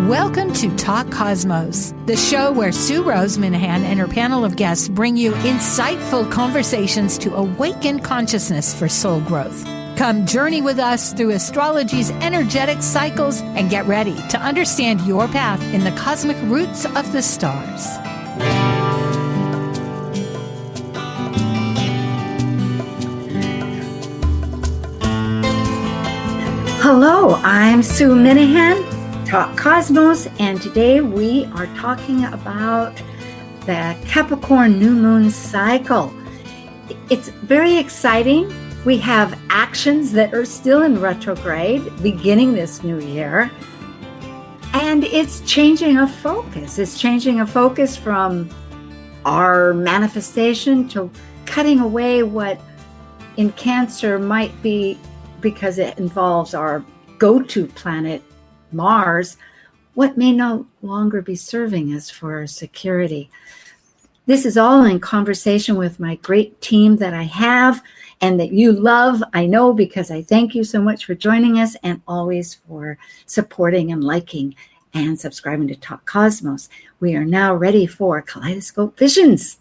Welcome to Talk Cosmos, the show where Sue Minahan and her panel of guests bring you insightful conversations to awaken consciousness for soul growth. Come journey with us through astrology's energetic cycles and get ready to understand your path in the cosmic roots of the stars. Hello, I'm Sue Minahan, Talk Cosmos, and today we are talking about the Capricorn New Moon cycle. It's very exciting. We have actions that are still in retrograde beginning this new year, and it's changing a focus. It's changing a focus from our manifestation to cutting away what in Cancer might be, because it involves our go-to planet, Mars, what may no longer be serving us for our security. This is all in conversation with my great team that I have and that you love, I know, because I thank you so much for joining us and always for supporting and liking and subscribing to Talk Cosmos. We are now ready for Kaleidoscope Visions.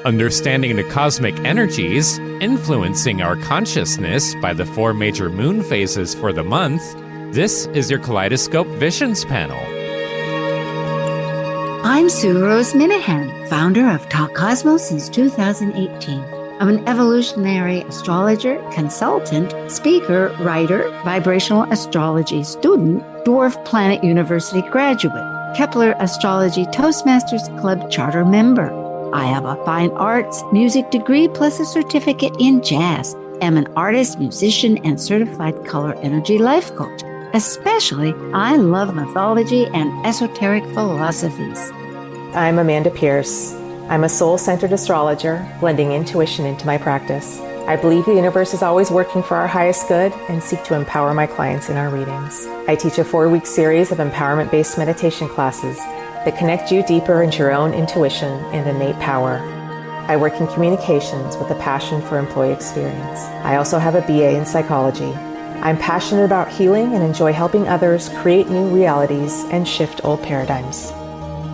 Understanding the cosmic energies influencing our consciousness by the 4 major moon phases for the month, this is your Kaleidoscope Visions panel. I'm Sue Minahan, founder of Talk Cosmos since 2018. I'm an evolutionary astrologer, consultant, speaker, writer, vibrational astrology student, Dwarf Planet University graduate, Kepler Astrology Toastmasters Club charter member. I have a fine arts music degree plus a certificate in jazz. I'm an artist, musician, and certified color energy life coach. Especially, I love mythology and esoteric philosophies. I'm Amanda Pierce. I'm a soul-centered astrologer, blending intuition into my practice. I believe the universe is always working for our highest good and seek to empower my clients in our readings. I teach a 4-week series of empowerment-based meditation classes that connect you deeper into your own intuition and innate power. I work in communications with a passion for employee experience. I also have a BA in psychology. I'm passionate about healing and enjoy helping others create new realities and shift old paradigms.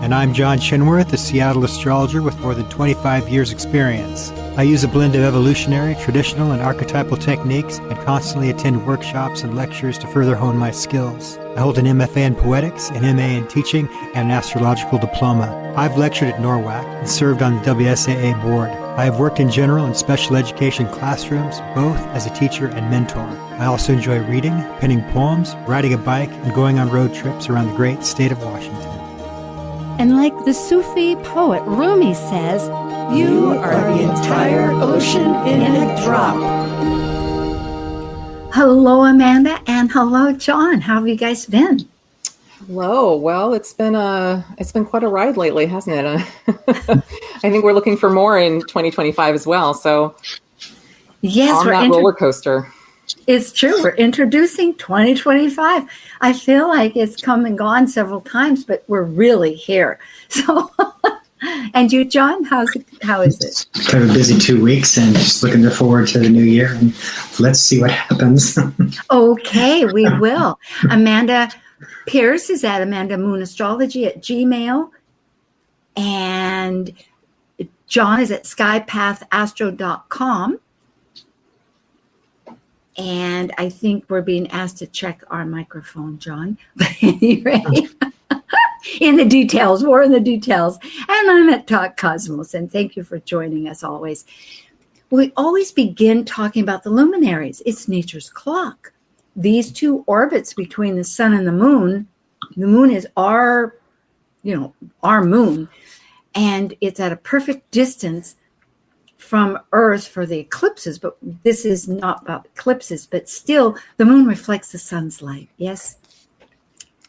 And I'm John Chenworth, a Seattle astrologer with more than 25 years experience. I use a blend of evolutionary, traditional, and archetypal techniques and constantly attend workshops and lectures to further hone my skills. I hold an MFA in poetics, an MA in teaching, and an astrological diploma. I've lectured at NORWAC and served on the WSAA board. I have worked in general and special education classrooms, both as a teacher and mentor. I also enjoy reading, penning poems, riding a bike, and going on road trips around the great state of Washington. And like the Sufi poet Rumi says, you are the entire ocean in a drop. Hello, Amanda, and hello, John. How have you guys been? Hello. Well, it's been quite a ride lately, hasn't it? I think we're looking for more in 2025 as well. So, yes, on that roller coaster. It's true. We're introducing 2025. I feel like it's come and gone several times, but we're really here. So, and you, John, how is it? Kind of a busy 2 weeks and just looking forward to the new year. And let's see what happens. Okay, we will. Amanda Pierce is at Amanda Moon Astrology at Gmail. And John is at skypathastro.com. And I think we're being asked to check our microphone, John. But anyway, in the details, more in the details. And I'm at Talk Cosmos, and thank you for joining us always. We always begin talking about the luminaries. It's nature's clock. These 2 orbits between the sun and the moon is our moon, and it's at a perfect distance from Earth for the eclipses, but this is not about eclipses, but still the moon reflects the sun's light. Yes,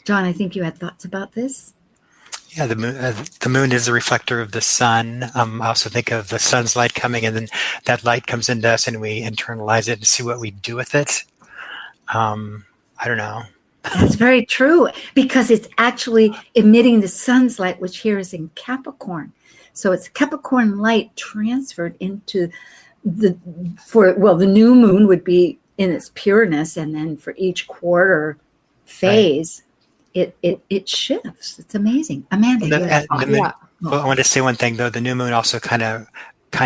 John, I think you had thoughts about this. Yeah, the moon is the reflector of the sun. I also think of the sun's light coming, and then that light comes into us, and we internalize it and see what we do with it. I don't know. That's very true, because it's actually emitting the sun's light, which here is in Capricorn. So it's Capricorn light transferred into the new moon would be in its pureness, and then for each quarter phase, it shifts. It's amazing. Amanda, Well, I want to say one thing though. The new moon also kind of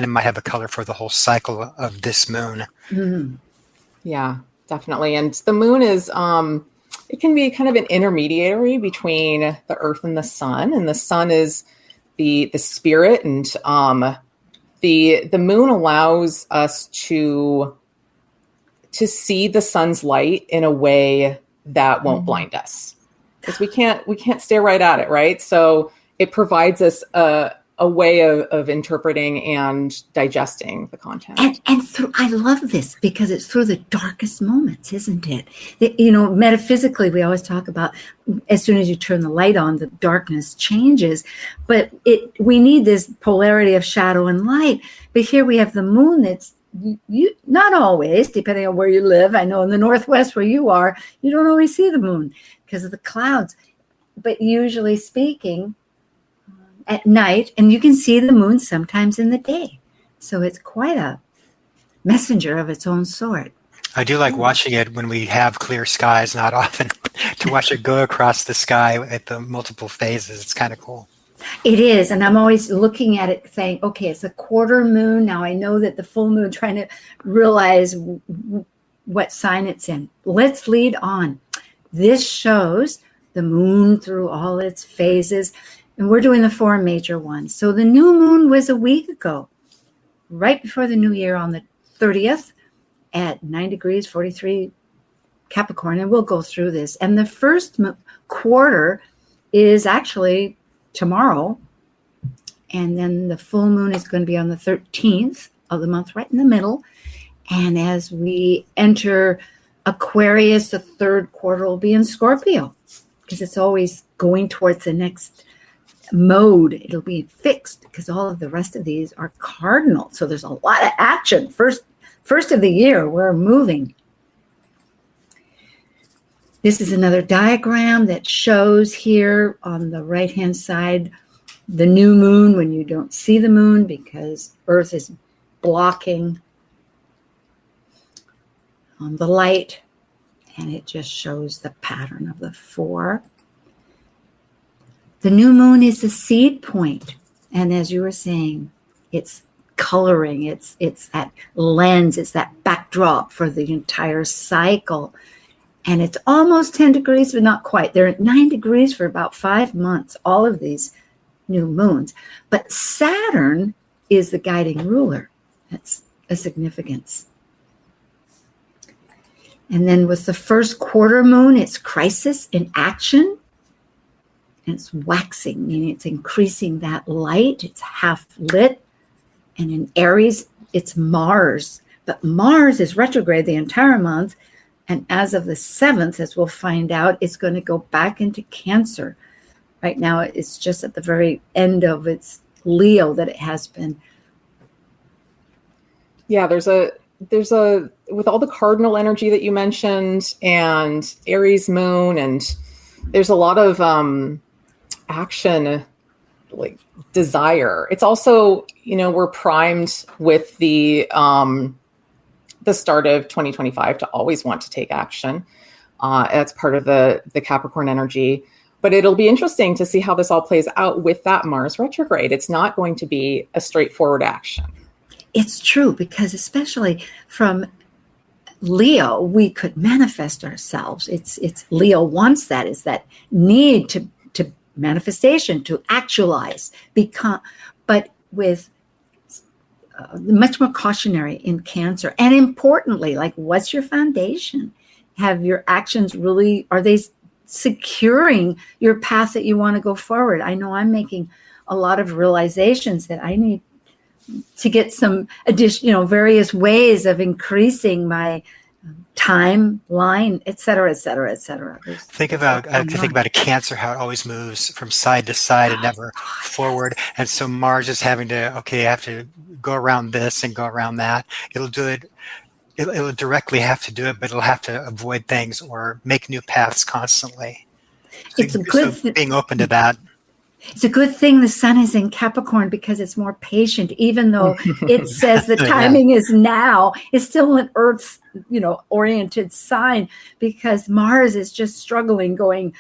might have a color for the whole cycle of this moon. Mm-hmm. Yeah, definitely. And the moon is, it can be kind of an intermediary between the earth and the sun. And the sun is the spirit. And the moon allows us to see the sun's light in a way that won't blind us. Because we can't stare right at it, right? So it provides us a way of interpreting and digesting the content. And I love this because it's through the darkest moments, isn't it? Metaphysically, we always talk about as soon as you turn the light on, the darkness changes. But we need this polarity of shadow and light. But here we have the moon that's not always, depending on where you live. I know in the Northwest where you are, you don't always see the moon because of the clouds. But usually speaking, at night, and you can see the moon sometimes in the day. So it's quite a messenger of its own sort. I do like watching it when we have clear skies, not often, to watch it go across the sky at the multiple phases. It's kind of cool. It is. And I'm always looking at it saying, okay, it's a quarter moon. Now I know that the full moon, trying to realize what sign it's in. Let's lead on. This shows the moon through all its phases. And we're doing the 4 major ones. So the new moon was a week ago, right before the new year on the 30th at 9 degrees, 43 Capricorn. And we'll go through this. And the first quarter is actually tomorrow. And then the full moon is going to be on the 13th of the month, right in the middle. And as we enter Aquarius, the third quarter will be in Scorpio because it's always going towards the next mode. It'll be fixed because all of the rest of these are cardinal. So there's a lot of action. First of the year, we're moving. This is another diagram that shows here on the right-hand side the new moon when you don't see the moon because Earth is blocking the light, and it just shows the pattern of the 4. The new moon is the seed point. And as you were saying, it's coloring, it's that lens, it's that backdrop for the entire cycle. And it's almost 10 degrees, but not quite. They're at 9 degrees for about 5 months, all of these new moons. But Saturn is the guiding ruler. That's a significance. And then with the first quarter moon, it's crisis in action. And it's waxing, meaning it's increasing that light. It's half lit. And in Aries, it's Mars. But Mars is retrograde the entire month. And as of the 7th, as we'll find out, it's going to go back into Cancer. Right now, it's just at the very end of its Leo that it has been. Yeah, there's a with all the cardinal energy that you mentioned and Aries moon, and there's a lot of action, like desire. It's also, we're primed with the start of 2025 to always want to take action. That's part of the Capricorn energy. But it'll be interesting to see how this all plays out with that Mars retrograde. It's not going to be a straightforward action. It's true, because especially from Leo, we could manifest ourselves. It's Leo wants that, is that need to manifestation, to actualize, become, but with much more cautionary in Cancer. And importantly, like, what's your foundation? Have your actions really, are they securing your path that you want to go forward? I know I'm making a lot of realizations that I need to get some additional, various ways of increasing my timeline, et cetera, et cetera, et cetera. Think about a Cancer, how it always moves from side to side and never forward. And so Mars is having to, I have to go around this and go around that. It'll do it. It'll directly have to do it, but it'll have to avoid things or make new paths constantly. It's a good being open to that. It's a good thing the sun is in Capricorn, because it's more patient, even though it says the timing is now. It's still an Earth, oriented sign, because Mars is just struggling, going,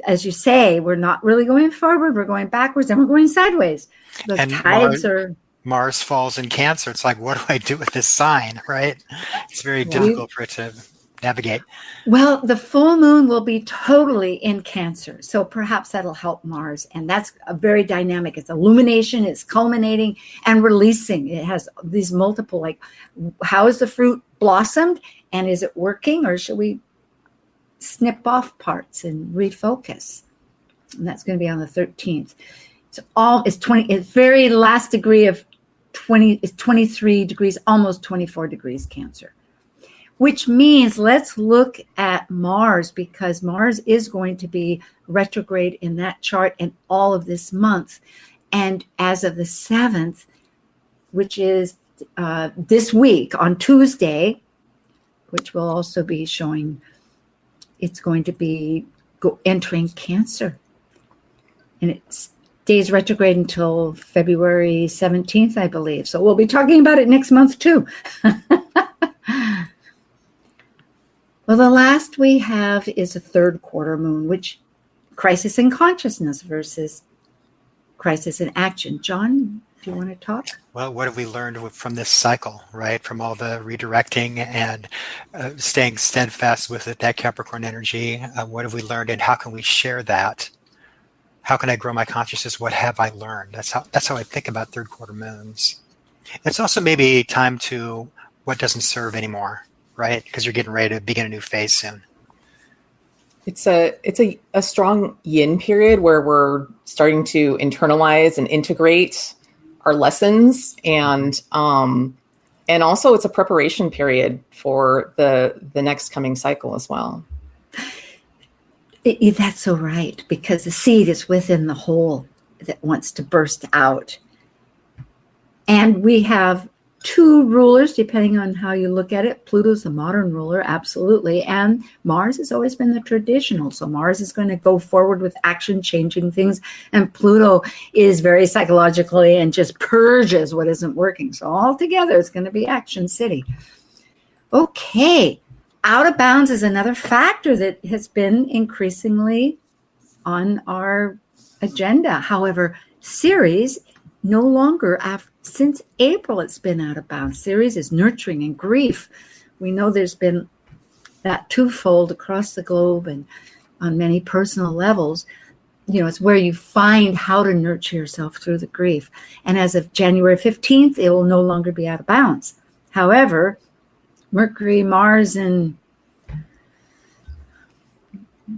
as you say, we're not really going forward. We're going backwards, and we're going sideways. The And tides are. Mars falls in Cancer. It's like, what do I do with this sign, right? It's very difficult for it to navigate. Well, the full moon will be totally in Cancer. So perhaps that'll help Mars. And that's a very dynamic. It's illumination, it's culminating and releasing. It has these multiple, like, how is the fruit blossomed? And is it working? Or should we snip off parts and refocus? And that's going to be on the 13th. It's very last degree of 20, it's 23 degrees, almost 24 degrees Cancer. Which means let's look at Mars, because Mars is going to be retrograde in that chart and all of this month. And as of the 7th, which is this week on Tuesday, which will also be showing it's going to be entering Cancer. And it stays retrograde until February 17th, I believe. So we'll be talking about it next month too. Well, the last we have is a third quarter moon, which crisis in consciousness versus crisis in action. John, do you want to talk? Well, what have we learned from this cycle, right? From all the redirecting and staying steadfast with that Capricorn energy. What have we learned, and how can we share that? How can I grow my consciousness? What have I learned? That's how I think about third quarter moons. It's also maybe time to what doesn't serve anymore, right? Because you're getting ready to begin a new phase soon. It's a strong yin period where we're starting to internalize and integrate our lessons, and also it's a preparation period for the next coming cycle as well. That's so right, because the seed is within the hole that wants to burst out. And we have two rulers, depending on how you look at it. Pluto's the modern ruler, absolutely. And Mars has always been the traditional. So Mars is going to go forward with action, changing things. And Pluto is very psychologically and just purges what isn't working. So altogether, it's going to be action city. Okay. Out of bounds is another factor that has been increasingly on our agenda. However, Ceres no longer, since April, it's been out of bounds. Ceres is nurturing and grief. We know there's been that twofold across the globe and on many personal levels. It's where you find how to nurture yourself through the grief. And as of January 15th, it will no longer be out of bounds. However, Mercury, Mars, and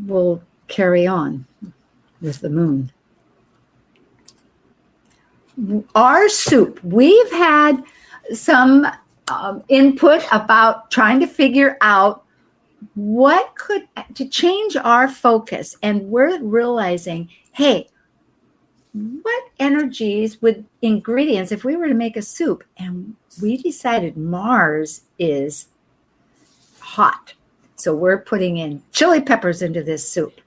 will carry on with the moon. Our soup, we've had some input about trying to figure out what to change our focus. And we're realizing, hey, what energies ingredients, if we were to make a soup, and we decided Mars is hot. So we're putting in chili peppers into this soup.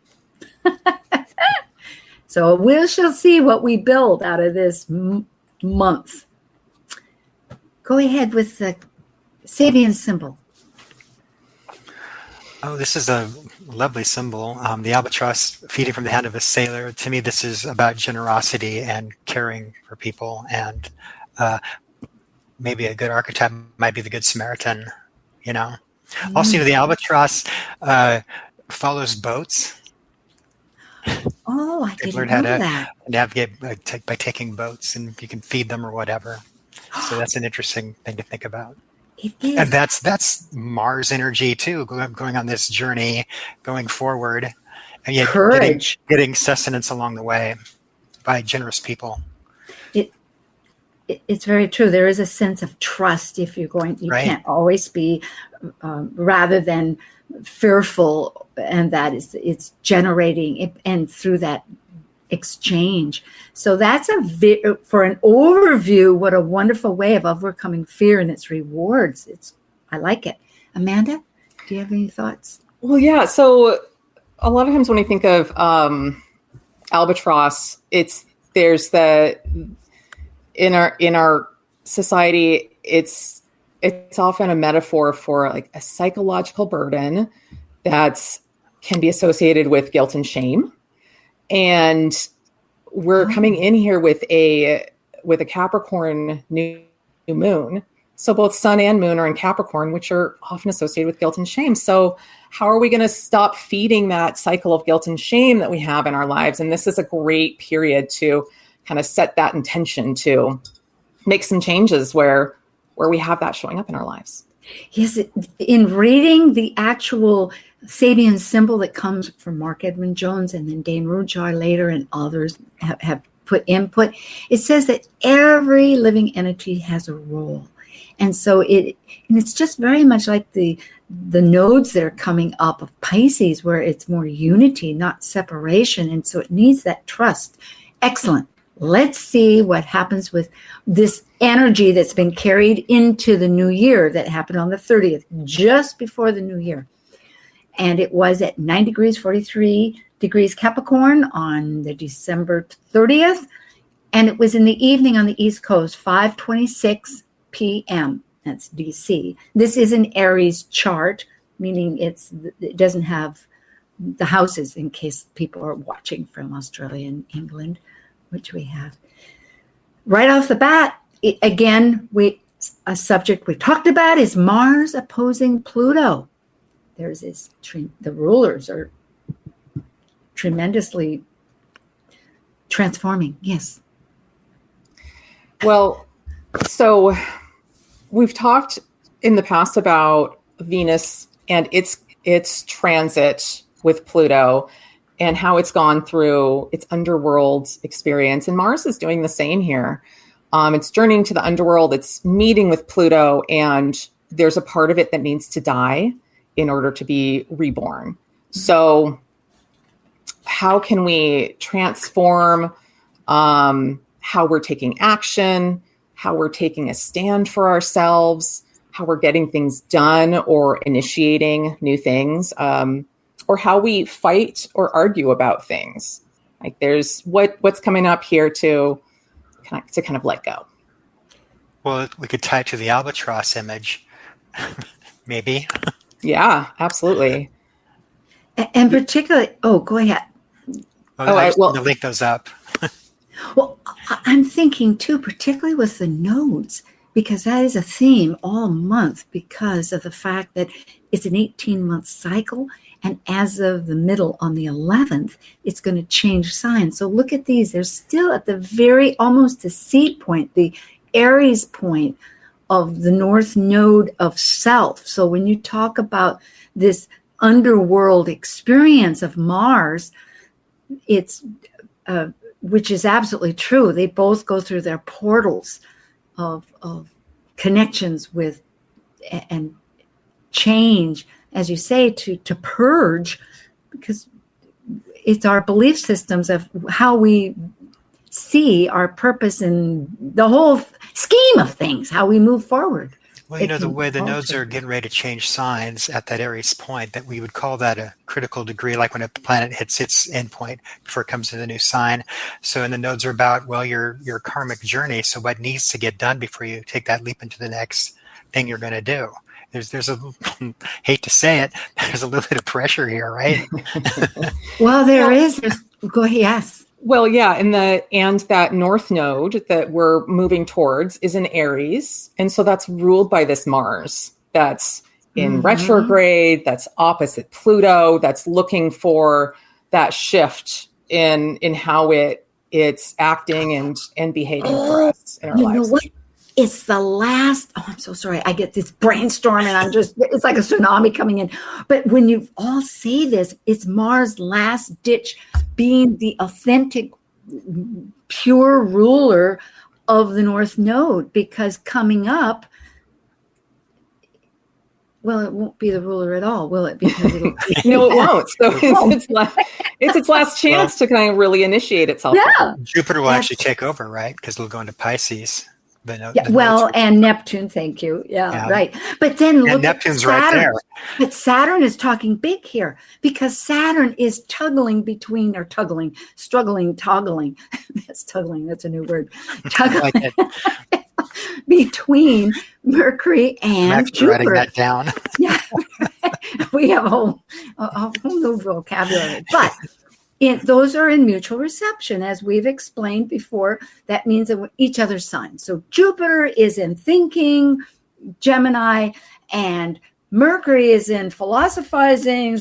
So we shall see what we build out of this month. Go ahead with the Sabian symbol. Oh, this is a lovely symbol. The albatross feeding from the hand of a sailor. To me, this is about generosity and caring for people. And maybe a good archetype might be the Good Samaritan, Also, the albatross follows boats. Oh, I didn't learn know how that. to navigate by taking boats, and you can feed them or whatever. So that's an interesting thing to think about. It is. And that's Mars energy too, going on this journey, going forward, and yet courage, getting sustenance along the way by generous people. It's very true. There is a sense of trust if you're going. You can't always be, rather than fearful, and that it's generating it, and through that exchange. So that's for an overview. What a wonderful way of overcoming fear and its rewards. I like it. Amanda, do you have any thoughts? Well, yeah. So a lot of times when I think of albatross, there's in our society, it's often a metaphor for like a psychological burden that can be associated with guilt and shame. And we're coming in here with a Capricorn new moon. So both sun and moon are in Capricorn, which are often associated with guilt and shame. So how are we going to stop feeding that cycle of guilt and shame that we have in our lives? And this is a great period to kind of set that intention to make some changes where we have that showing up in our lives. Yes, in reading the actual Sabian symbol that comes from Mark Edwin Jones and then Dane Rudjar later and others have put input, it says that every living entity has a role. And so it's just very much like the nodes that are coming up of Pisces, where it's more unity, not separation. And so it needs that trust. Excellent. Let's see what happens with this energy that's been carried into the new year that happened on the 30th, just before the new year. And it was at 9 degrees, 43 degrees Capricorn on the December 30th. And it was in the evening on the East Coast, 5:26 p.m. That's DC. This is an Aries chart, meaning it doesn't have the houses in case people are watching from Australia and England, which we have. Right off the bat, a subject we talked about is Mars opposing Pluto. There's this, the rulers are tremendously transforming. Yes. Well, so we've talked in the past about Venus and its transit with Pluto and how it's gone through its underworld experience. And Mars is doing the same here. It's journeying to the underworld. It's meeting with Pluto, and there's a part of it that needs to die in order to be reborn. So how can we transform how we're taking action, how we're taking a stand for ourselves, how we're getting things done or initiating new things, or how we fight or argue about things. Like there's what's coming up here to kind of let go. Well, we could tie it to the albatross image, maybe. Yeah, absolutely. And particularly, go ahead. To link those up. Well, I'm thinking too, particularly with the nodes, because that is a theme all month because of the fact that it's an 18-month cycle. And as of the middle on the 11th, it's going to change signs. So look at these. They're still at the almost the seed point, the Aries point of the North Node of self. So when you talk about this underworld experience of Mars, it's which is absolutely true. They both go through their portals of connections with and change, as you say, to purge, because it's our belief systems of how we see our purpose in the whole scheme of things, how we move forward. Well, the way the nodes are getting ready to change signs at that Aries point, that we would call that a critical degree, like when a planet hits its endpoint before it comes to the new sign. So, and the nodes are about, your karmic journey. So what needs to get done before you take that leap into the next thing you're going to do? There's a, hate to say it, there's a little bit of pressure here, right? Well, there is. Go ahead, yes. Well, yeah, and that North Node that we're moving towards is in Aries, and so that's ruled by this Mars that's in retrograde, that's opposite Pluto, that's looking for that shift in how it's acting and behaving for us in our lives. Know what? It's the last, I'm so sorry. I get this brainstorm and it's like a tsunami coming in. But when you all say this, it's Mars' last ditch being the authentic, pure ruler of the North Node, because coming up, well, it won't be the ruler at all, will it? Because no, it won't. So it's its last chance to kind of really initiate itself. Yeah. Jupiter will actually take over, right? Because it'll go into Pisces. And Neptune, thank you. Yeah, right. But then look Neptune's at Saturn. right there. But Saturn is talking big here because Saturn is toggling. That's toggling. That's a new word. Toggling between Mercury and Jupiter. Writing that down. Yeah, we have a whole new vocabulary. But Those are in mutual reception, as we've explained before. That means that each other's sign. So Jupiter is in thinking, Gemini, and Mercury is in philosophizing,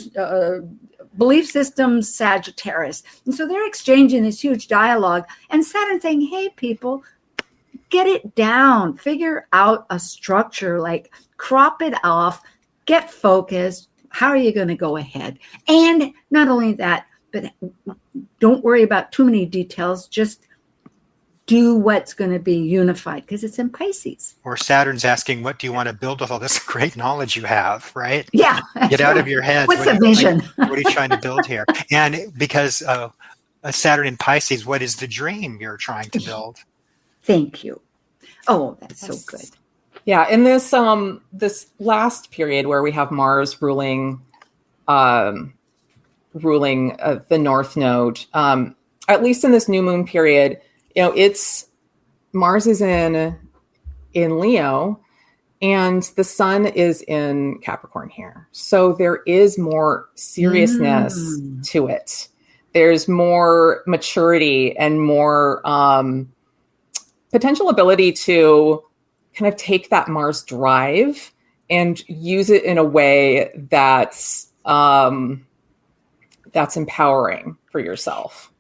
belief systems, Sagittarius. And so they're exchanging this huge dialogue, and Saturn saying, hey, people, get it down, figure out a structure, like crop it off, get focused. How are you going to go ahead? And not only that, but don't worry about too many details. Just do what's going to be unified, because it's in Pisces. Or Saturn's asking, what do you want to build with all this great knowledge you have, right? Yeah. Get out of your head. What's the vision? What are you trying to build here? And because Saturn in Pisces, what is the dream you're trying to build? Thank you. Oh, that's so good. Yeah, in this this last period where we have Mars ruling the North Node, at least in this new moon period, it's Mars is in Leo, and the Sun is in Capricorn here. So there is more seriousness to it. There's more maturity and more potential ability to kind of take that Mars drive and use it in a way that's empowering for yourself.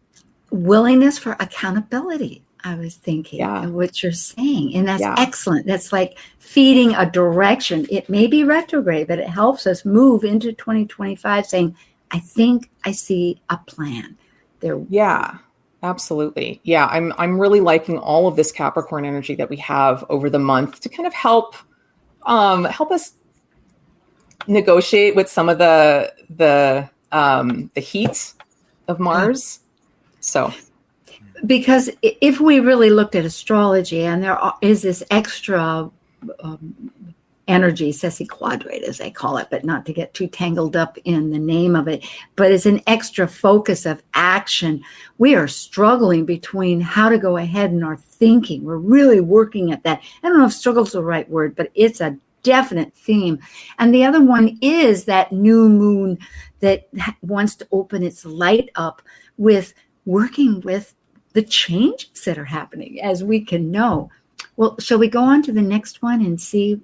Willingness for accountability, I was thinking, and what you're saying. And that's excellent. That's like feeding a direction. It may be retrograde, but it helps us move into 2025 saying, I think I see a plan there. Yeah. Absolutely. Yeah, I'm really liking all of this Capricorn energy that we have over the month to kind of help us negotiate with some of the heat of Mars. So, because if we really looked at astrology, and there is this extra energy, sesquiquadrate, as they call it, but not to get too tangled up in the name of it, but it's an extra focus of action. We are struggling between how to go ahead in our thinking. We're really working at that. I don't know if struggle's the right word, but it's a definite theme. And the other one is that new moon that wants to open its light up with working with the changes that are happening, as we can know. Well, shall we go on to the next one and see?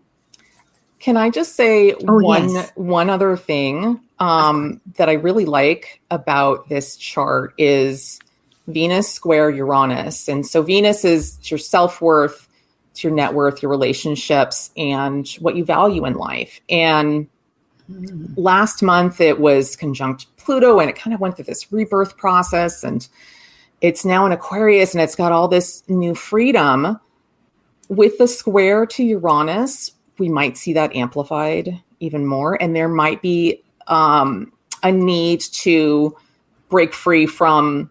Can I just say one other thing that I really like about this chart is Venus square Uranus. And so Venus is your self-worth, it's your net worth, your relationships, and what you value in life. And last month it was conjunct Pluto, and it kind of went through this rebirth process, and it's now in Aquarius, and it's got all this new freedom. With the square to Uranus, we might see that amplified even more. And there might be a need to break free from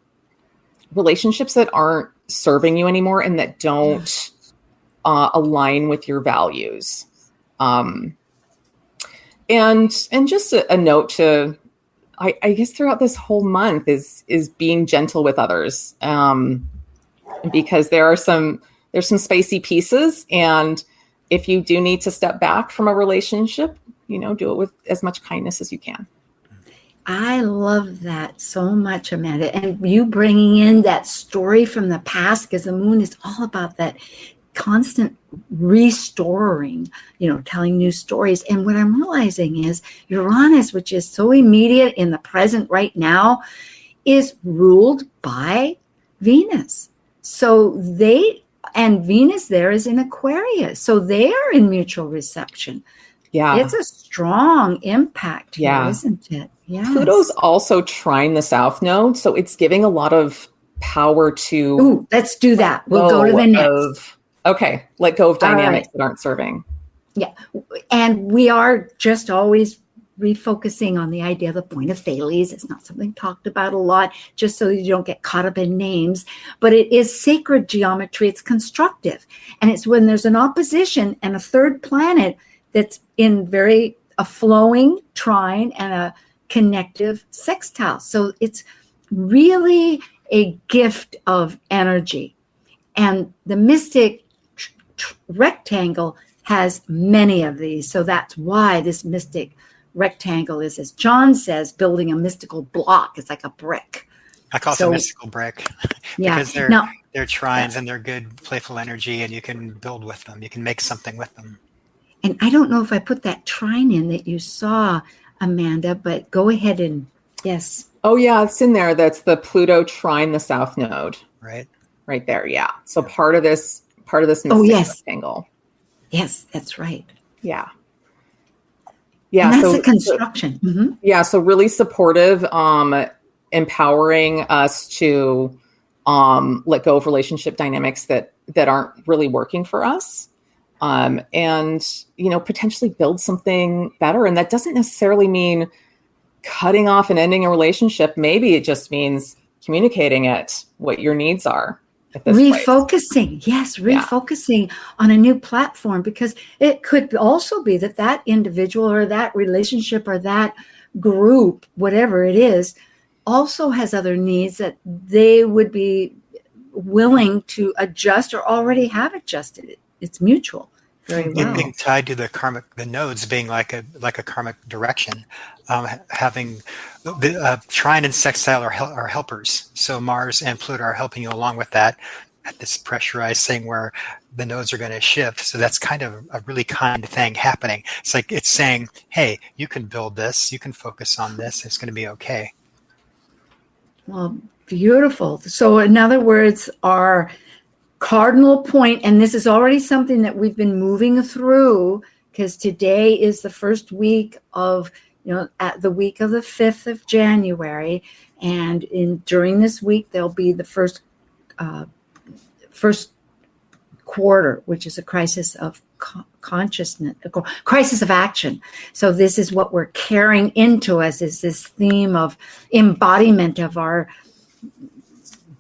relationships that aren't serving you anymore and that don't align with your values. And just a note to, I guess throughout this whole month is being gentle with others, because there's some spicy pieces, and if you do need to step back from a relationship, do it with as much kindness as you can. I love that so much, Amanda. And you bringing in that story from the past, because the moon is all about that constant restoring, telling new stories. And what I'm realizing is Uranus, which is so immediate in the present right now, is ruled by Venus. So Venus there is in Aquarius. So they are in mutual reception. Yeah. It's a strong impact here, isn't it? Yeah. Pluto's also trine the South Node. So it's giving a lot of power to... Ooh, let's do that. We'll go to the next. Okay. Let go of dynamics that aren't serving. Yeah. And we are just always refocusing on the idea of the point of Thales. It's not something talked about a lot, just so you don't get caught up in names, but it is sacred geometry. It's constructive. And it's when there's an opposition and a third planet that's in a flowing trine and a connective sextile. So it's really a gift of energy. And the mystic rectangle has many of these. So that's why this mystic rectangle is, as John says, building a mystical block. It's like a brick. I call it a mystical brick because they're trines and they're good, playful energy, and you can build with them. You can make something with them. And I don't know if I put that trine in that you saw, Amanda, but go ahead and yes. Oh yeah, it's in there. That's the Pluto trine the South Node. Right there. Yeah. So part of this mystic angle. Yes, that's right. Yeah. Yeah. And that's a construction. Yeah. So really supportive, empowering us to let go of relationship dynamics that aren't really working for us. And, potentially build something better. And that doesn't necessarily mean cutting off and ending a relationship. Maybe it just means communicating what your needs are at this refocusing. Yes. Refocusing on a new platform, because it could also be that individual or that relationship or that group, whatever it is, also has other needs that they would be willing to adjust or already have adjusted it. It's mutual. Very well. Being tied to the nodes being like a karmic direction, having the trine and sextile are helpers. So Mars and Pluto are helping you along with that at this pressurized thing where the nodes are going to shift. So that's kind of a really kind thing happening. It's like it's saying, hey, you can build this, you can focus on this, it's going to be okay. Well, beautiful. So in other words, our cardinal point, and this is already something that we've been moving through, because today is the first week of, at the week of the 5th of January. And during this week, there'll be the first quarter, which is a crisis of consciousness, a crisis of action. So this is what we're carrying into us, is this theme of embodiment of our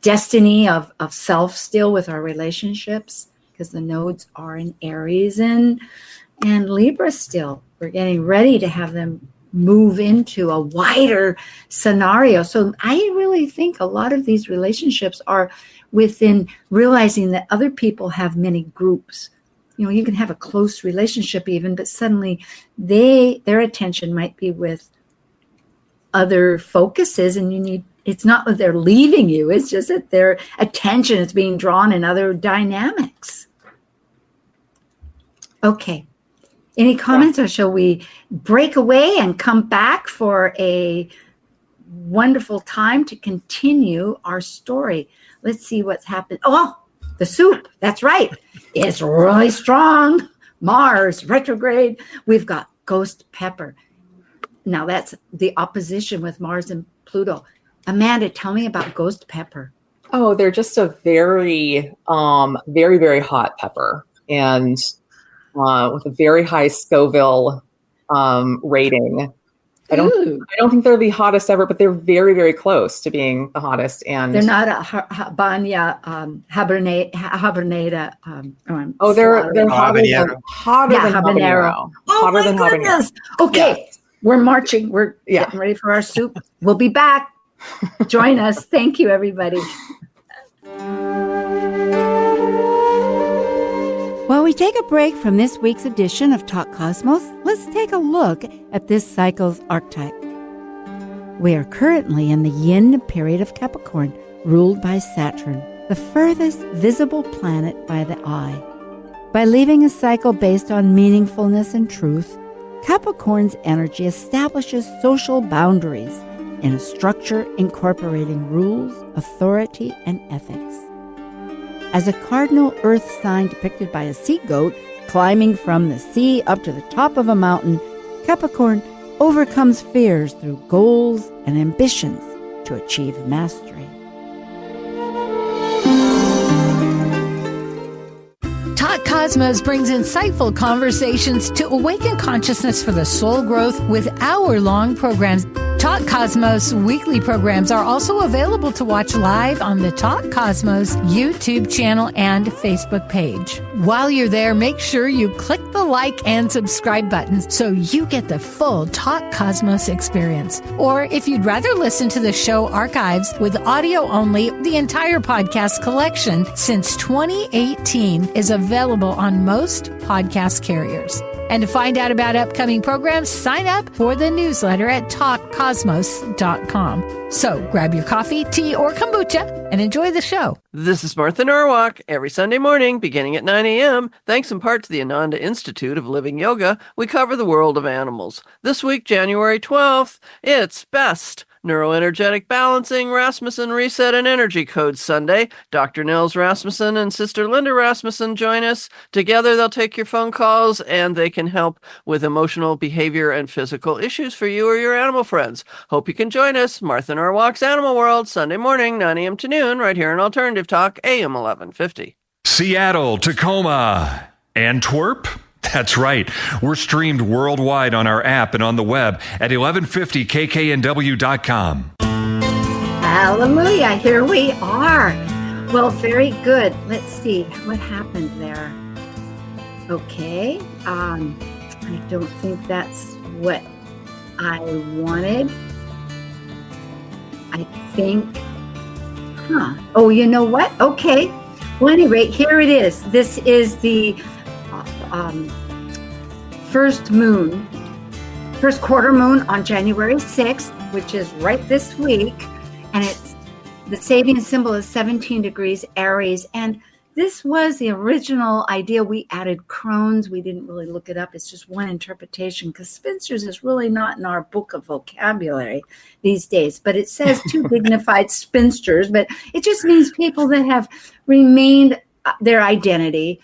destiny of self still with our relationships, because the nodes are in Aries and Libra still. We're getting ready to have them move into a wider scenario. So I really think a lot of these relationships are within realizing that other people have many groups. You can have a close relationship even, but suddenly their attention might be with other focuses, and it's not that they're leaving you, it's just that their attention is being drawn in other dynamics. Okay. Any comments, or shall we break away and come back for a wonderful time to continue our story? Let's see what's happened. Oh, the soup. That's right. It's really strong. Mars, retrograde. We've got ghost pepper. Now that's the opposition with Mars and Pluto. Amanda, tell me about ghost pepper. Oh, they're just a very, very, very hot pepper, and with a very high Scoville rating. I don't think they're the hottest ever, but they're very, very close to being the hottest. And they're not a Habanya Habernata. They're hotter than habanero. Oh my goodness! Okay, we're marching. We're getting ready for our soup. We'll be back. Join us. Thank you, everybody. While we take a break from this week's edition of Talk Cosmos, let's take a look at this cycle's archetype. We are currently in the yin period of Capricorn, ruled by Saturn, the furthest visible planet by the eye. By leaving a cycle based on meaningfulness and truth, Capricorn's energy establishes social boundaries in a structure incorporating rules, authority, and ethics. As a cardinal earth sign depicted by a sea goat climbing from the sea up to the top of a mountain, Capricorn overcomes fears through goals and ambitions to achieve mastery. Talk Cosmos brings insightful conversations to awaken consciousness for the soul growth with hour-long programs. Talk Cosmos weekly programs are also available to watch live on the Talk Cosmos YouTube channel and Facebook page. While you're there, make sure you click the like and subscribe buttons so you get the full Talk Cosmos experience. Or if you'd rather listen to the show archives with audio only, the entire podcast collection since 2018 is available on most podcast carriers. And to find out about upcoming programs, sign up for the newsletter at talkcosmos.com. So grab your coffee, tea, or kombucha and enjoy the show. This is Martha Norwalk. Every Sunday morning, beginning at 9 a.m., thanks in part to the Ananda Institute of Living Yoga, we cover the world of animals. This week, January 12th, it's Best Neuroenergetic Balancing, Rasmussen Reset and Energy Code Sunday. Dr. Nils Rasmussen and Sister Linda Rasmussen join us. Together, they'll take your phone calls and they can help with emotional, behavior, and physical issues for you or your animal friends. Hope you can join us. Martha Norwalk's Animal World, Sunday morning, 9 a.m. to noon, right here on Alternative Talk, AM 1150. Seattle, Tacoma, Antwerp. That's right. We're streamed worldwide on our app and on the web at 1150kknw.com. Hallelujah. Here we are. Well, very good. Let's see what happened there. Okay. I don't think that's what I wanted. I think, oh, you know what? Okay. Well, at any rate, here it is. This is the first quarter moon on January 6th, which is right this week. And it's the saving symbol is 17 degrees Aries. And this was the original idea. We added crones. We didn't really look it up. It's just one interpretation because spinsters is really not in our book of vocabulary these days. But it says two dignified spinsters. But it just means people that have remained their identity.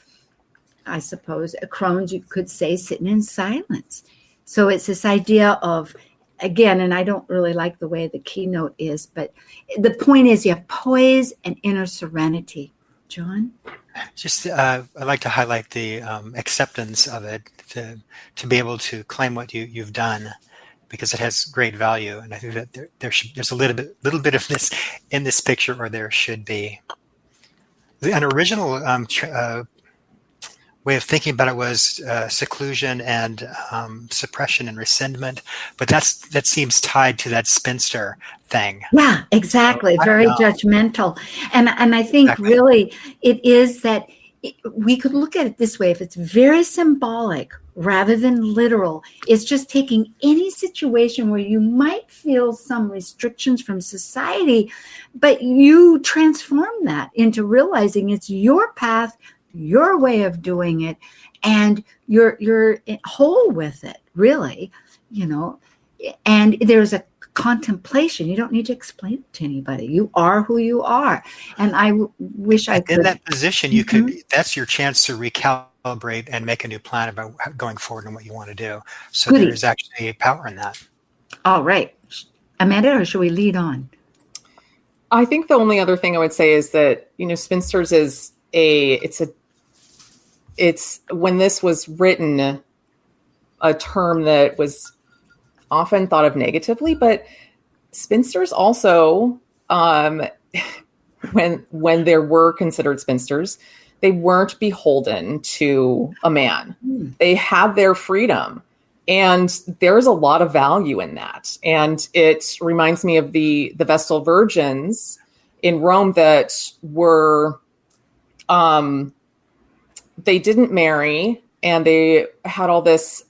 I suppose crones, you could say, sitting in silence. So it's this idea of, again, and I don't really like the way the keynote is, but the point is you have poise and inner serenity. John? Just, I'd like to highlight the acceptance of it, to be able to claim what you've done, because it has great value. And I think that there's a little bit of this in this picture, or there should be. An original way of thinking about it was seclusion and suppression and resentment, but that seems tied to that spinster thing. Yeah, exactly. So, very judgmental, and I think exactly. Really it is that we could look at it this way: if it's very symbolic rather than literal, it's just taking any situation where you might feel some restrictions from society, but you transform that into realizing it's your path, your way of doing it, and you're whole with it, really, and there's a contemplation. You don't need to explain it to anybody. You are who you are. And I wish I could. In that position, you could, that's your chance to recalibrate and make a new plan about going forward and what you want to do. So there's actually power in that. All right. Amanda, or should we lead on? I think the only other thing I would say is that, spinsters is it's when this was written, a term that was often thought of negatively, but spinsters also, when there were considered spinsters, they weren't beholden to a man. They had their freedom, and there's a lot of value in that. And it reminds me of the Vestal Virgins in Rome that were, they didn't marry, and they had all this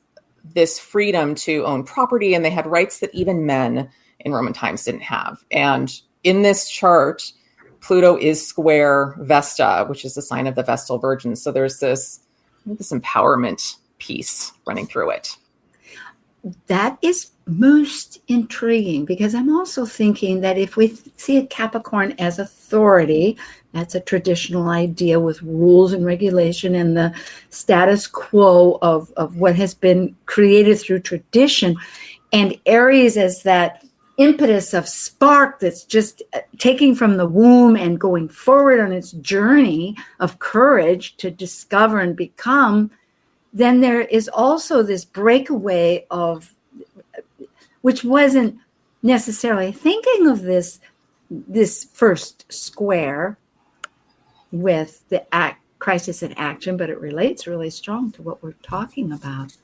freedom to own property, and they had rights that even men in Roman times didn't have. And in this chart, Pluto is square Vesta, which is the sign of the Vestal Virgins. So there's this empowerment piece running through it. That is most intriguing, because I'm also thinking that if we see a Capricorn as authority, that's a traditional idea with rules and regulation and the status quo of what has been created through tradition, and Aries as that impetus of spark that's just taking from the womb and going forward on its journey of courage to discover and become, then there is also this breakaway of, which wasn't necessarily thinking of this first square with the crisis in action, but it relates really strong to what we're talking about.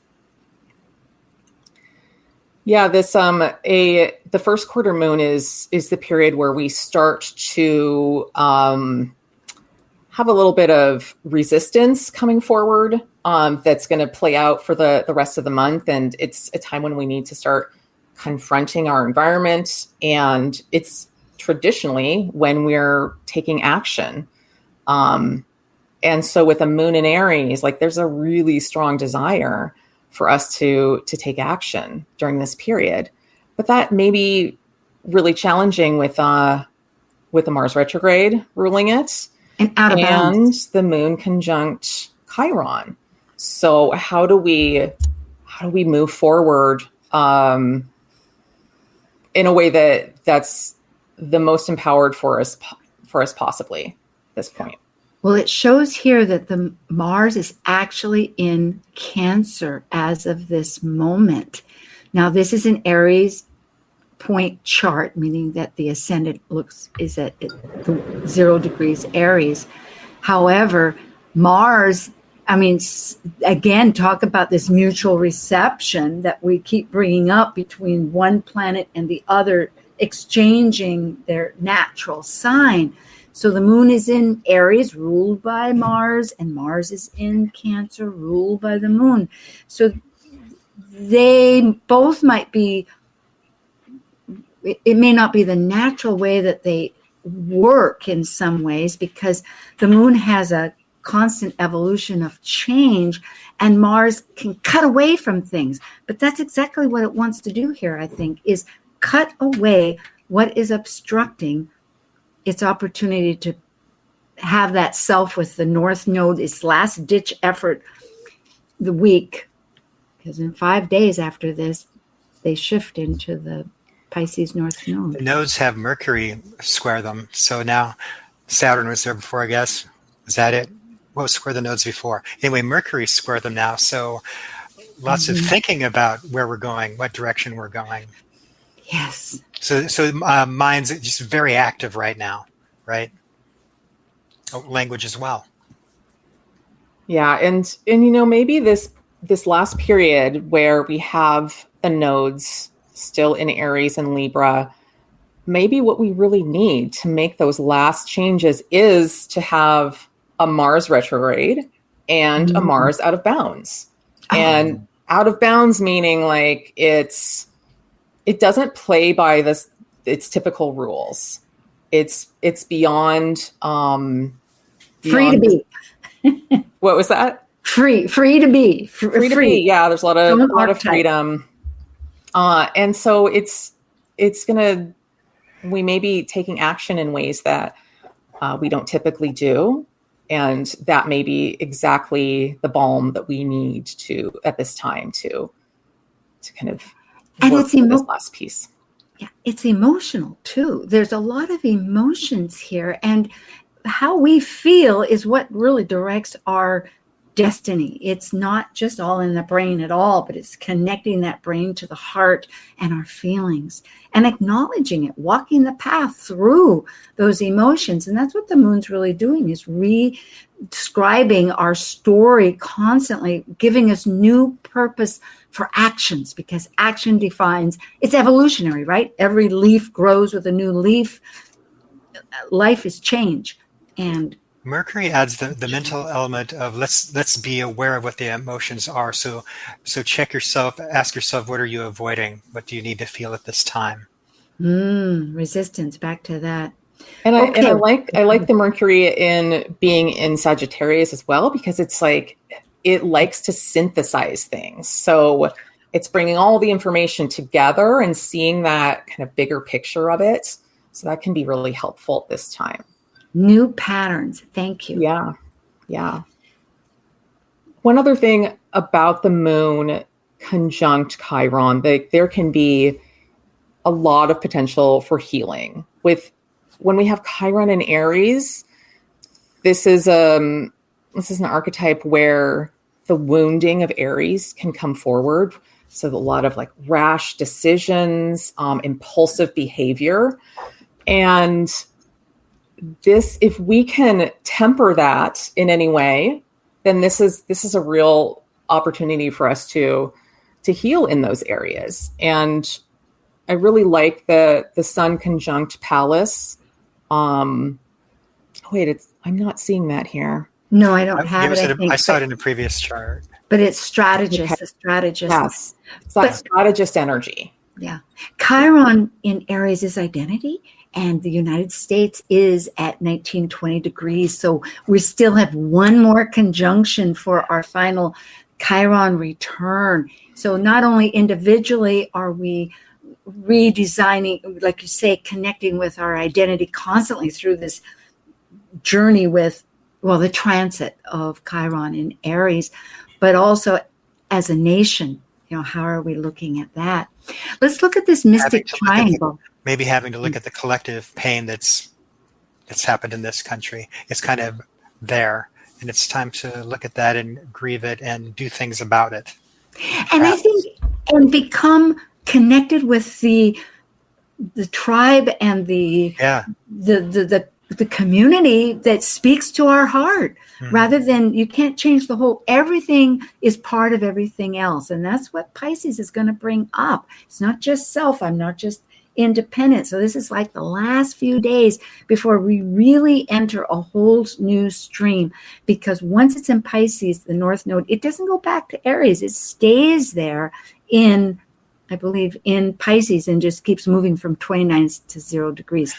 Yeah, the first quarter moon is the period where we start to have a little bit of resistance coming forward that's going to play out for the rest of the month. And it's a time when we need to start confronting our environment. And it's traditionally when we're taking action. And so with a moon in Aries, like there's a really strong desire for us to take action during this period. But that may be really challenging with the Mars retrograde ruling it. And out of bounds. The moon conjunct Chiron. So how do we move forward in a way that's the most empowered for us possibly at this point? Well, it shows here that the Mars is actually in Cancer as of this moment. Now, this is an Aries point chart, meaning that the ascendant is at 0 degrees Aries. However, Mars, again, talk about this mutual reception that we keep bringing up between one planet and the other, exchanging their natural sign. So the moon is in Aries, ruled by Mars, and Mars is in Cancer, ruled by the moon. So they both might be, it may not be the natural way that they work in some ways, because the moon has a constant evolution of change, and Mars can cut away from things. But that's exactly what it wants to do here, I think, is cut away what is obstructing its opportunity to have that self with the North Node, its last ditch effort the week, because in 5 days after this, they shift into the Pisces North Node. The nodes have Mercury square them. So now Saturn was there before, I guess. Is that it? What was square the nodes before? Anyway, Mercury square them now. So lots of thinking about where we're going, what direction we're going. Yes. So mind's just very active right now, right? Language as well. Yeah, and maybe this last period where we have the nodes still in Aries and Libra, maybe what we really need to make those last changes is to have a Mars retrograde and a Mars out of bounds. And out of bounds meaning like it doesn't play by its typical rules. It's beyond free to be. What was that? Free to be. Free to be. Yeah, there's a lot of freedom. And so we may be taking action in ways that we don't typically do. And that may be exactly the balm that we need at this time to kind of work through this last piece. Yeah, it's emotional too. There's a lot of emotions here, and how we feel is what really directs our destiny. It's not just all in the brain at all, but it's connecting that brain to the heart and our feelings and acknowledging it, walking the path through those emotions. And that's what the moon's really doing, is re-describing our story constantly, giving us new purpose for actions, because action defines, it's evolutionary, right? Every leaf grows with a new leaf. Life is change. And Mercury adds the mental element of let's be aware of what the emotions are. So check yourself, ask yourself, what are you avoiding? What do you need to feel at this time? Resistance, back to that. And I like the Mercury in being in Sagittarius as well, because it's like it likes to synthesize things. So it's bringing all the information together and seeing that kind of bigger picture of it. So that can be really helpful at this time. New patterns. Thank you. Yeah. One other thing about the moon conjunct Chiron, there can be a lot of potential for healing. When we have Chiron in Aries, this is an archetype where the wounding of Aries can come forward. So a lot of like rash decisions, impulsive behavior, and if we can temper that in any way, then this is a real opportunity for us to heal in those areas. And I really like the Sun conjunct Pallas Wait, I'm not seeing that here. No, I don't have it. I saw it in a previous chart. But it's strategist, the strategist. Yes, it's that strategist energy. Yeah. Chiron in Aries is identity, and the United States is at 1920 degrees. So we still have one more conjunction for our final Chiron return. So not only individually are we redesigning, like you say, connecting with our identity constantly through this journey with, the transit of Chiron in Aries, but also as a nation, how are we looking at that? Let's look at this mystic triangle. Maybe having to look at the collective pain that's happened in this country. It's kind of there, and it's time to look at that and grieve it and do things about it. And I think, and become connected with the tribe and the community that speaks to our heart, rather than, you can't change the whole, everything is part of everything else. And that's what Pisces is going to bring up. It's not just self. I'm not just independent. So this is like the last few days before we really enter a whole new stream, because once it's in Pisces, the North Node, it doesn't go back to Aries. It stays there in, I believe, in Pisces, and just keeps moving from 29 to 0 degrees.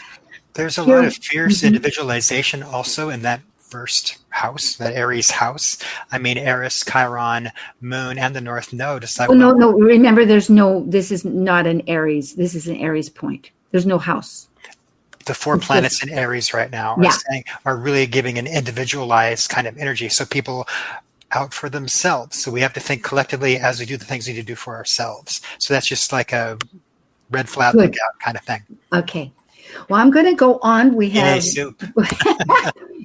There's a lot of fierce individualization also in that first house, that Aries house. I mean, Eris, Chiron, Moon, and the North Node. It's like, no. Remember, this is not an Aries. This is an Aries point. There's no house. The four planets in Aries right now are really giving an individualized kind of energy. So people out for themselves. So we have to think collectively as we do the things we need to do for ourselves. So that's just like a red flag lookout kind of thing. Okay. Well, I'm going to go on. We have soup.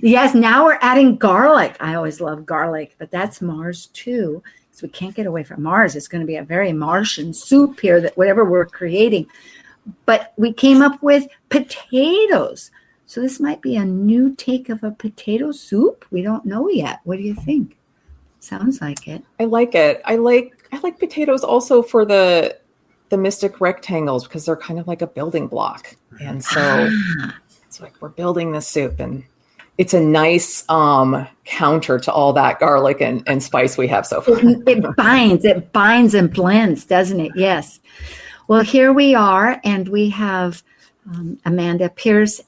Yes, now we're adding garlic. I always love garlic, but that's Mars too. So we can't get away from Mars. It's going to be a very Martian soup here, that whatever we're creating. But we came up with potatoes. So this might be a new take of a potato soup. We don't know yet. What do you think? Sounds like it. I like it. I like potatoes also for the mystic rectangles, because they're kind of like a building block. And so it's like we're building this soup, and it's a nice counter to all that garlic and spice we have so far. It binds and blends, doesn't it? Yes. Well, here we are, and we have Amanda Pierce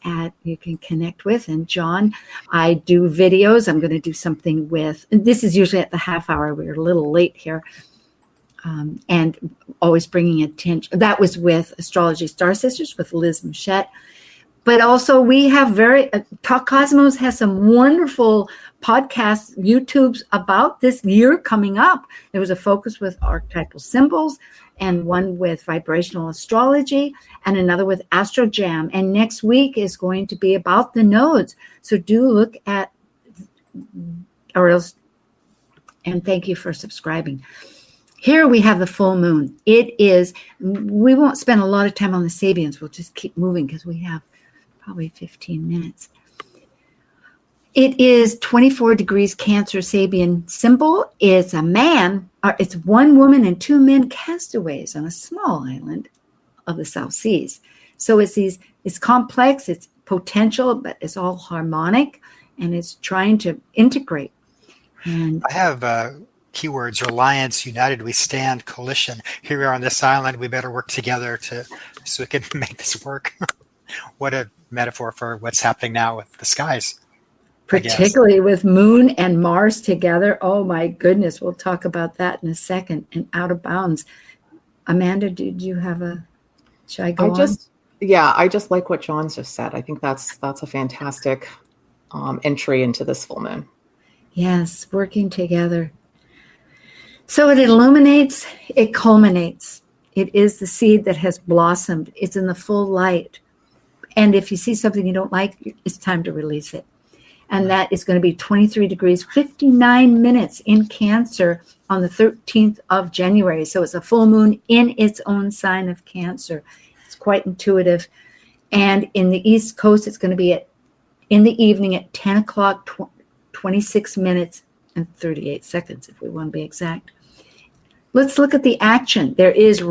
you can connect with, and John. I do videos. I'm going to do something with, and this is usually at the half hour. We're a little late here. And always bringing attention. That was with Astrology Star Sisters with Liz Machette. But also we have Talk Cosmos has some wonderful podcasts, YouTubes about this year coming up. There was a focus with archetypal symbols, and one with vibrational astrology, and another with Astro Jam. And next week is going to be about the nodes. So do look at, and thank you for subscribing. Here we have the full moon. We won't spend a lot of time on the Sabians. We'll just keep moving because we have probably 15 minutes. It is 24 degrees Cancer Sabian symbol. It's a man, it's one woman and two men castaways on a small island of the South Seas. So it's complex, it's potential, but it's all harmonic, and it's trying to integrate. And I have keywords: alliance, united we stand, coalition. Here we are on this island. We better work together so we can make this work. What a metaphor for what's happening now with the skies. Particularly with Moon and Mars together. Oh my goodness. We'll talk about that in a second. And out of bounds. Amanda, did you have should I go on? I just like what John's just said. I think that's a fantastic entry into this full moon. Yes, working together. So it illuminates, it culminates. It is the seed that has blossomed. It's in the full light. And if you see something you don't like, it's time to release it. And that is going to be 23 degrees, 59 minutes in Cancer on the 13th of January. So it's a full moon in its own sign of Cancer. It's quite intuitive. And in the East Coast, it's going to be in the evening at 10 o'clock, 26 minutes and 38 seconds, if we want to be exact. Let's look at the action. There is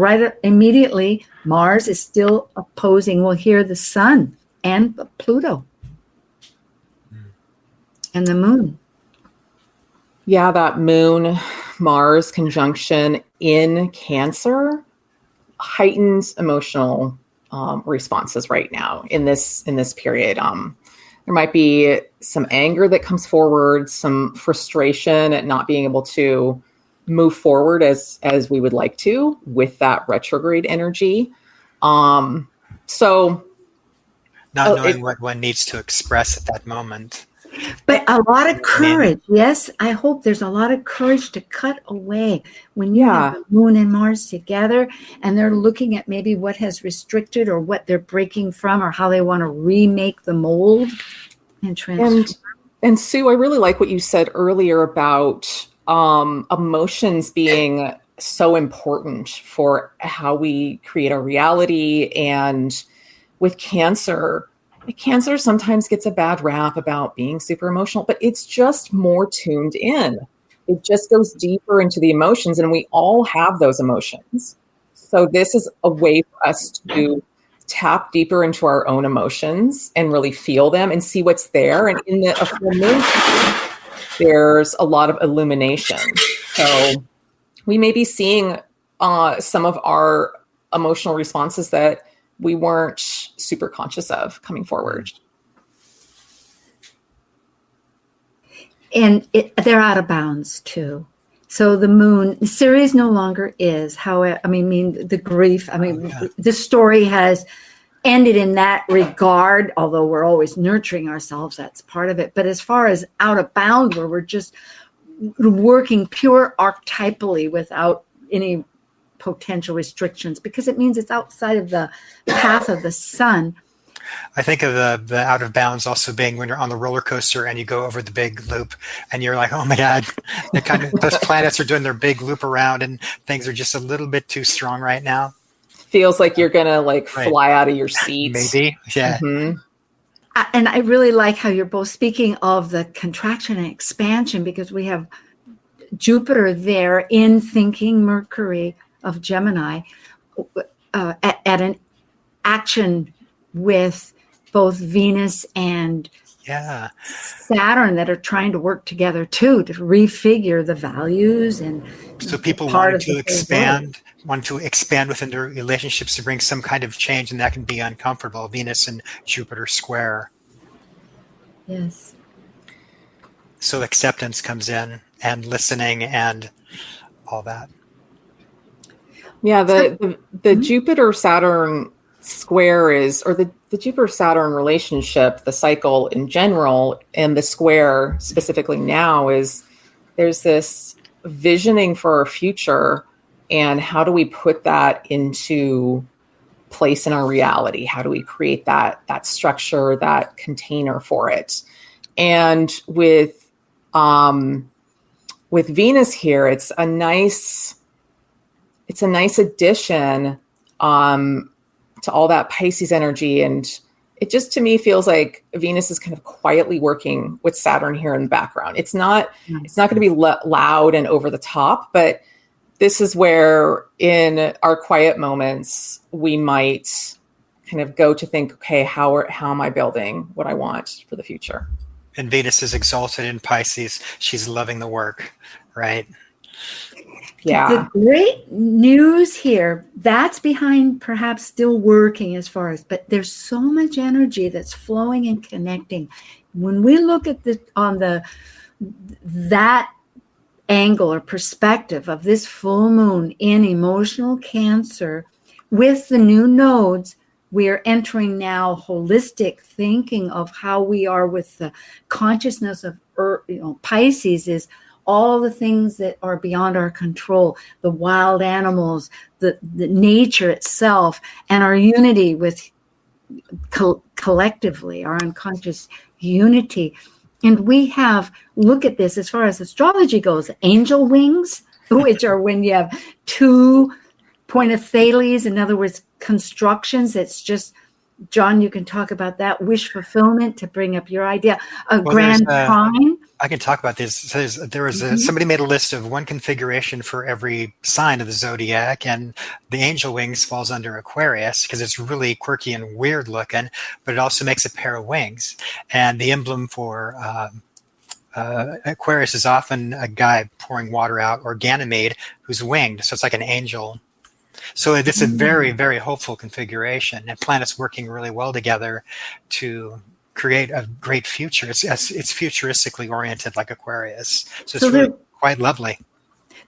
immediately, Mars is still opposing. We'll hear the Sun and Pluto. And the moon. Yeah, that moon Mars conjunction in Cancer heightens emotional responses right now in this period. There might be some anger that comes forward, some frustration at not being able to move forward as we would like to with that retrograde energy. So not knowing what one needs to express at that moment. But a lot of courage. Yes, I hope there's a lot of courage to cut away when you have the moon and Mars together and they're looking at maybe what has restricted or what they're breaking from or how they want to remake the mold and transform. And Sue, I really like what you said earlier about emotions being so important for how we create our reality. And with Cancer sometimes gets a bad rap about being super emotional, but it's just more tuned in. It just goes deeper into the emotions, and we all have those emotions. So this is a way for us to tap deeper into our own emotions and really feel them and see what's there. And in a full moon, there's a lot of illumination. So we may be seeing some of our emotional responses that we weren't super conscious of coming forward. And they're out of bounds too. So the moon, Ceres no longer is. However, the grief, the story has ended in that regard, although we're always nurturing ourselves, that's part of it. But as far as out of bounds, where we're just working pure archetypally without any potential restrictions, because it means it's outside of the path of the sun. I think of the out of bounds also being when you're on the roller coaster and you go over the big loop and you're like, oh my God, those planets are doing their big loop around and things are just a little bit too strong right now. Feels like you're going to fly out of your seat. Maybe. Yeah. Mm-hmm. And I really like how you're both speaking of the contraction and expansion, because we have Jupiter there in thinking Mercury of Gemini at an action with both Venus and Saturn that are trying to work together too to refigure the values. And so people want to expand within their relationships to bring some kind of change, and that can be uncomfortable. Venus and Jupiter square. Yes. So acceptance comes in, and listening and all that. Yeah, the Jupiter-Saturn square is, or the Jupiter-Saturn relationship, the cycle in general, and the square specifically now is, there's this visioning for our future, and how do we put that into place in our reality? How do we create that structure, that container for it? And with Venus here, it's a nice addition to all that Pisces energy. And it just, to me, feels like Venus is kind of quietly working with Saturn here in the background. It's not going to be loud and over the top, but this is where in our quiet moments, we might kind of go to think, okay, how am I building what I want for the future? And Venus is exalted in Pisces. She's loving the work, right? Yeah. The great news here, that's behind perhaps still working but there's so much energy that's flowing and connecting. When we look at that angle or perspective of this full moon in emotional Cancer with the new nodes, we are entering now holistic thinking of how we are with the consciousness of Pisces is all the things that are beyond our control, the wild animals, the nature itself, and our unity with collectively, our unconscious unity. And we have, look at this as far as astrology goes, angel wings, which are when you have 2 point of thales, in other words, constructions. It's just, John, you can talk about that, wish fulfillment to bring up your idea. Grand trine. I can talk about this. There was somebody made a list of one configuration for every sign of the zodiac, and the angel wings falls under Aquarius because it's really quirky and weird looking, but it also makes a pair of wings. And the emblem for Aquarius is often a guy pouring water out, or Ganymede, who's winged. So it's like an angel. So it's a very, very hopeful configuration, and planets working really well together to create a great future. It's futuristically oriented like Aquarius. So it's really quite lovely.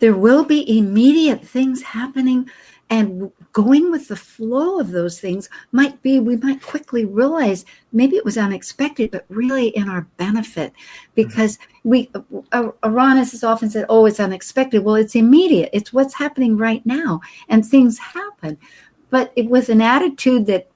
There will be immediate things happening, and going with the flow of those things we might quickly realize maybe it was unexpected, but really in our benefit, because Uranus has often said, oh, it's unexpected. Well, it's immediate. It's what's happening right now, and things happen. But with an attitude that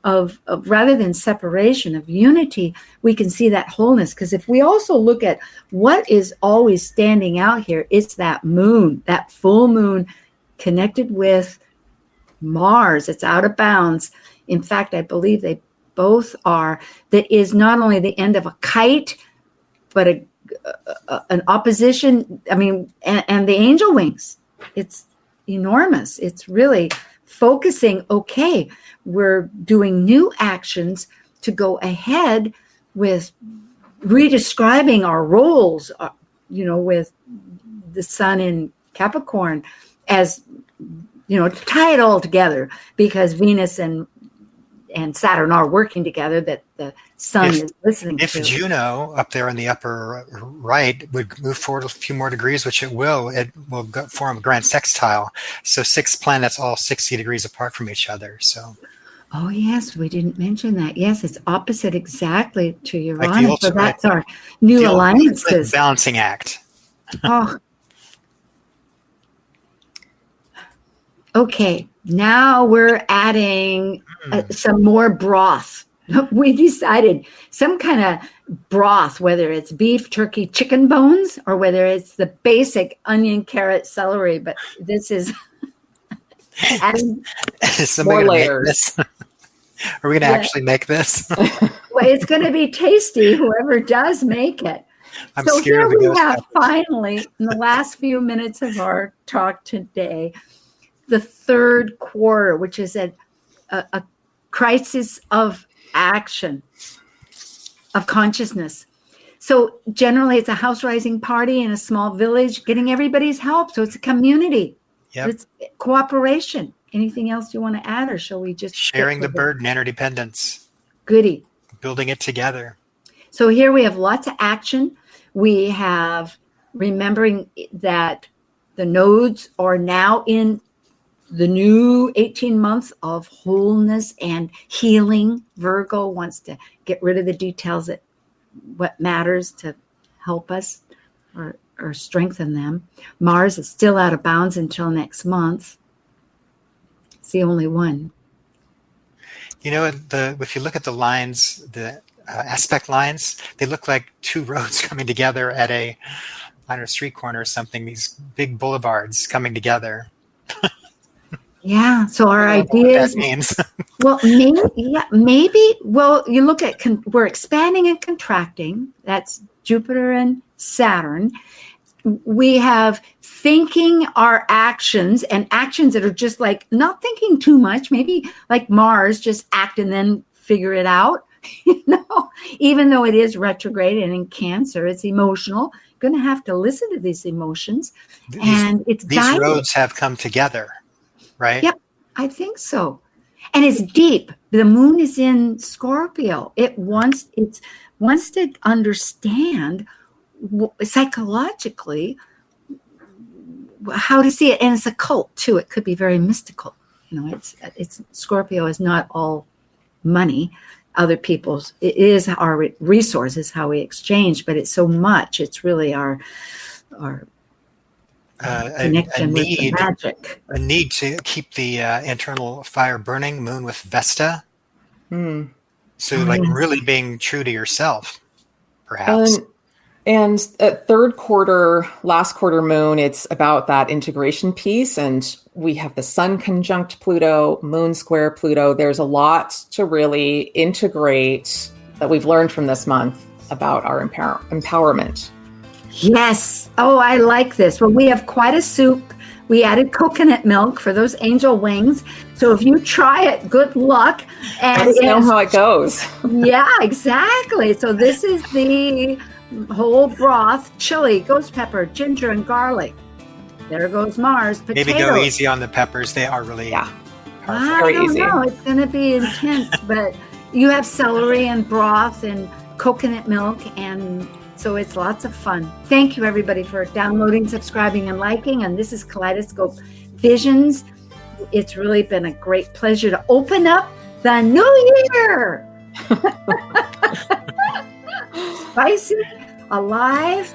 of rather than separation, of unity, we can see that wholeness. Because if we also look at what is always standing out here, it's that moon, that full moon connected with Mars. It's out of bounds. In fact, I believe they both are. That is not only the end of a kite, but an opposition. I mean, and the angel wings. It's enormous. It's really focusing, okay, we're doing new actions to go ahead with redescribing our roles, with the sun in Capricorn, as, to tie it all together, because Venus and Saturn are working together, that the sun is listening to. If Juno, up there in the upper right, would move forward a few more degrees, which it will form a grand sextile. So 6 planets all 60 degrees apart from each other. So. Oh, yes, we didn't mention that. Yes, it's opposite exactly to Uranus. So that's our new alliances. Balancing act. Oh. Okay, now we're adding some more broth. We decided some kind of broth, whether it's beef, turkey, chicken bones, or whether it's the basic onion, carrot, celery. But this is adding more layers. Are we going to actually make this? Well, it's going to be tasty, whoever does make it. So here we have finally, in the last few minutes of our talk today, the third quarter, which is a crisis of action, of consciousness. So generally it's a house rising party in a small village, getting everybody's help. So it's a community. Yep. It's cooperation. Anything else you want to add, or shall we just sharing the burden, interdependence? Goody. Building it together. So here we have lots of action. We have remembering that the nodes are now in the new 18 months of wholeness and healing. Virgo wants to get rid of the details, that what matters to help us or strengthen them. Mars is still out of bounds until next month. It's the only one. If you look at the lines, the aspect lines, they look like 2 roads coming together at a street corner or something. These big boulevards coming together. Yeah. So our ideas. That means. Well, maybe. Well, you look at we're expanding and contracting. That's Jupiter and Saturn. We have thinking our actions, and actions that are just like not thinking too much. Maybe like Mars, just act and then figure it out. Even though it is retrograde and in Cancer, it's emotional. You're going to have to listen to these emotions, and it's these guided. roads have come together. Right? Yep, I think so. And it's deep. The moon is in Scorpio. It wants to understand psychologically how to see it. And it's a cult too. It could be very mystical. It's Scorpio is not all money. Other people's, it is our resources, how we exchange, but it's so much. It's really our connection with the magic. A need to keep the internal fire burning, moon with Vesta. So really being true to yourself, perhaps. And at third quarter, last quarter moon, it's about that integration piece. And we have the sun conjunct Pluto, moon square Pluto. There's a lot to really integrate that we've learned from this month about our empowerment. Yes. Oh, I like this. Well, we have quite a soup. We added coconut milk for those angel wings. So if you try it, good luck. And let us know how it goes. Yeah, exactly. So this is the whole broth, chili, ghost pepper, ginger, and garlic. There goes Mars. Potatoes. Maybe go easy on the peppers. They are really I Very don't easy. know. It's going to be intense, but you have celery and broth and coconut milk, and so it's lots of fun. Thank you, everybody, for downloading, subscribing, and liking. And this is Kaleidoscope Visions. It's really been a great pleasure to open up the new year. Spicy, alive,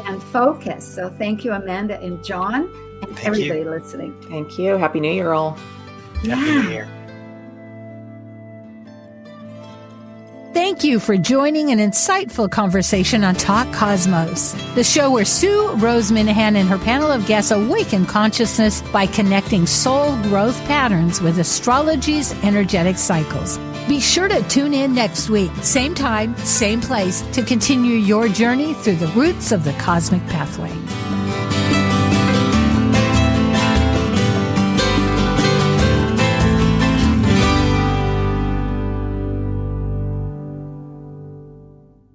and focused. So thank you, Amanda and John, and everybody listening. Thank you. Happy New Year, all. Happy New Year. Thank you for joining an insightful conversation on Talk Cosmos, the show where Sue Minahan and her panel of guests awaken consciousness by connecting soul growth patterns with astrology's energetic cycles. Be sure to tune in next week, same time, same place, to continue your journey through the roots of the cosmic pathway.